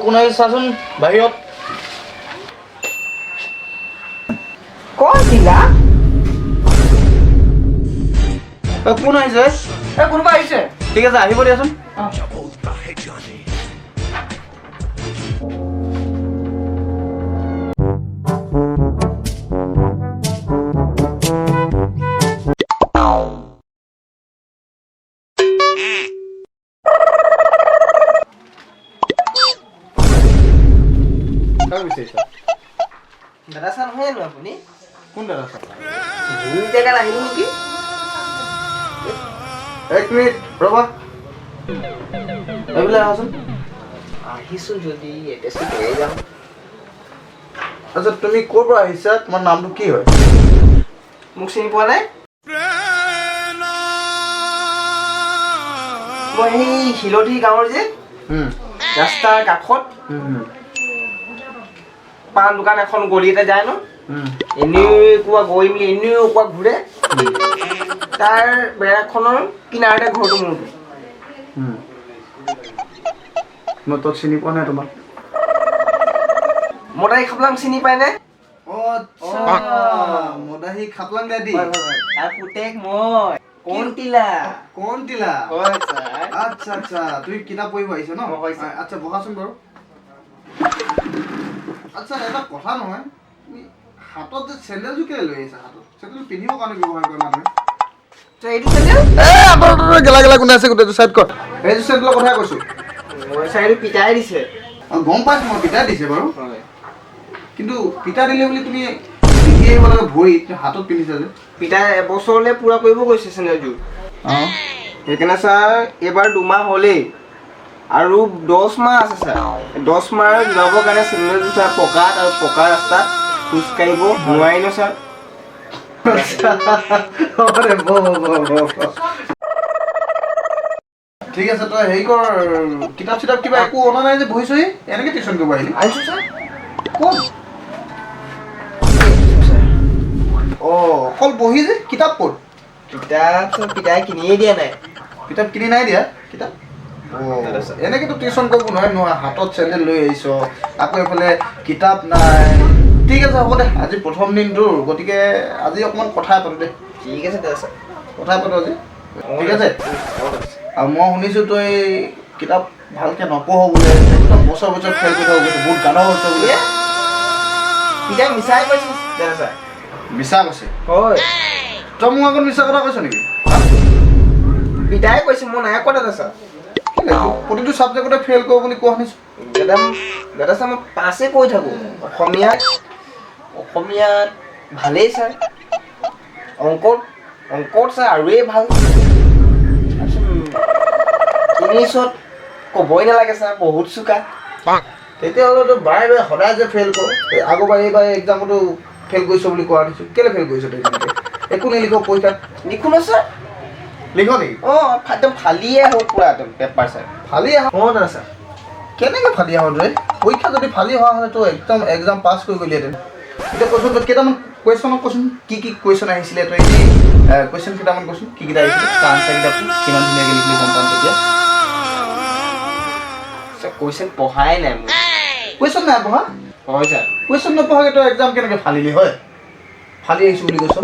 কোন আহিছে চাচোন বাহিৰত কোন দিলা কোন আহিছে কোনোবা আহিছে ঠিক আছে আহিব দিয়াচোন দাদা চা নহয় জানো আপুনি কোন দাদা চাওক ভুল জেগাত আহিলো নেকি এক মিনিট ৰ'বা এইবিলাক আহাচোন আহিছো যদি এড্ৰেছটো লৈ যাম আচ্ছা তুমি ক'ৰ পৰা আহিছা তোমাৰ নামটো কি হয় মোক চিনি পোৱা নাই মই সেই শিলধি গাঁৱৰ যে ৰাস্তাৰ কাষত পাণ দোকান এখন গলি এটা যায় ন এনেকুৱা গৈ মেলি এনেকুৱা ঘূৰে তাৰ বেৰাখনৰ কিনাৰতে ঘৰটো মোৰটো মই তোক চিনি পোৱা নাই তোমাক মদাহী খাপলাং চিনি পায়নে মদাহী খাপলাং দাদি তাৰ পুতেক মই কণটিলা কণটিলা হয় ছাৰ আচ্ছা আচ্ছা তুমি কিতাপ পঢ়িব আহিছা ন আচ্ছা বহাচোন বাৰু আচ্ছা এটা কথা নহয় তুমি হাতত যে চেণ্ডেলযোৰ কেলৈ লৈ আহিছা হাতত চেণ্ডেল পিন্ধিবৰ কাৰণে ব্যৱহাৰ কৰে মানুহে এইটো চেণ্ডেল গেলা গেলা কোনে আছে গোটেইটো চাইড কৰ এইটো চেণ্ডেলৰ কথা কৈছো মই ছাৰ এইটো পিতাই দিছে গম পাইছো মই পিতাই দিছে বাৰু হয় কিন্তু পিতা দিলে বুলি তুমি পিন্ধি আহিব লাগে ভৰিত হাতত পিন্ধিছা যে পিতাই এবছৰলৈ পূৰা কৰিব গৈছে চেণ্ডেলযোৰ সেইকাৰণে ছাৰ এইবাৰ 2 মাহ হ'লেই আৰু 10 মাহ আছে ছাৰ 10 মাহ যাবৰ কাৰণে চেণ্ডেলযোৰ ছাৰ পকাত আৰু পকা ৰাস্তাত খোজকাঢ়িব নোৱাৰি ন ছাৰ ঠিক আছে তই হেৰি কৰ কিতাপ চিতাপ কিবা একো অনা নাই যে বহি চহি এনেকে টিউশ্যন কৰিব আহিলি আহিছোঁ ছাৰ ক'ত অকল বহি যে কিতাপ ক'ত কিতাপ ছাৰ পিতাই কিনিয়ে দিয়া নাই কিতাপ কিনি নাই দিয়া কিতাপ এনেকেতো টিউশ্যন কৰিব নোৱাৰি নহয় হাতত চেণ্ডেল লৈ আহিছ আকৌ এইফালে কিতাপ নাই ঠিক আছে হ'ব দে আজি প্ৰথম দিনটো গতিকে আজি অকণমান কথাই পাতোঁ দে ঠিক আছে দাদা ছাৰ কথাই পাতোঁ আজি ঠিক আছে আৰু মই শুনিছোঁ তই কিতাপ ভালকৈ নপঢ় বোলে একদম বছৰ বছৰ ফেইল কৰি থাকোঁ বহুত গানৰ হৈছে বোলে পিতাই মিছাই কৈছে দাদা ছাৰ মিছা কৈছে হয় তই মোৰ আগত মিছা কথা কৈছ নেকি পিতাই কৈছে মই নাই কোৱা দাদা ছাৰ প্ৰতিটো ছাবজেক্টতে ফেইল কৰোঁ বুলি কোৱা শুনিছোঁ দাদা ছাৰ মই পাছে কৈ থাকোঁ অসমীয়াত ভালেই ছাৰ অংকত ছাৰ আৰুৱেই ভাল ইংলিছত ক'বই নালাগে ছাৰ বহুত চোকা তেতিয়াহ'লেতো বাৰে বাৰে সদায় যে ফেইল কৰ আগৰবাৰ এইবাৰ এক্সামতো ফেইল কৰিছ বুলি কোৱা শুনিছোঁ কেলৈ ফেইল কৰিছ তই একো নিলিখ পৰীক্ষাত লিখো ন ছাৰ লিখ নেকি একদম ফালিয়ে আহোঁ পূৰা একদম পেপাৰ ছাৰ ফালি আহ দাদা ছাৰ কেনেকৈ ফালি আহ তই পৰীক্ষা যদি ফালি হোৱা হ'লে তই একদম এক্সাম পাছ কৰি গ'লিহেঁতেন এতিয়া কৈছোন তই কেইটামান কুৱেশ্যনক কৈছোন কি কুৱেশ্যন আহিছিলে তই এনেই কুৱেশ্যন কেইটামান কৈছোন কি কেইটা আহিছিলে তাৰ আনচাৰকেইটা কিমান ধুনীয়াকৈ লিখিলি গম পাম তেতিয়া ছাৰ কুৱেশ্যন পঢ়াই নাই মোক কুৱেশ্যন নাই পঢ়া হয় ছাৰ কুৱেশ্যন নপঢ়াকৈ তই এক্সাম কেনেকৈ ফালিলি হয় ফালি আহিছোঁ বুলি কৈছ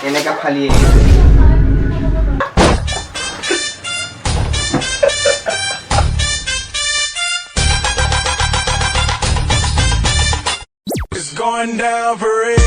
এনেকা ফালি It's going down for real.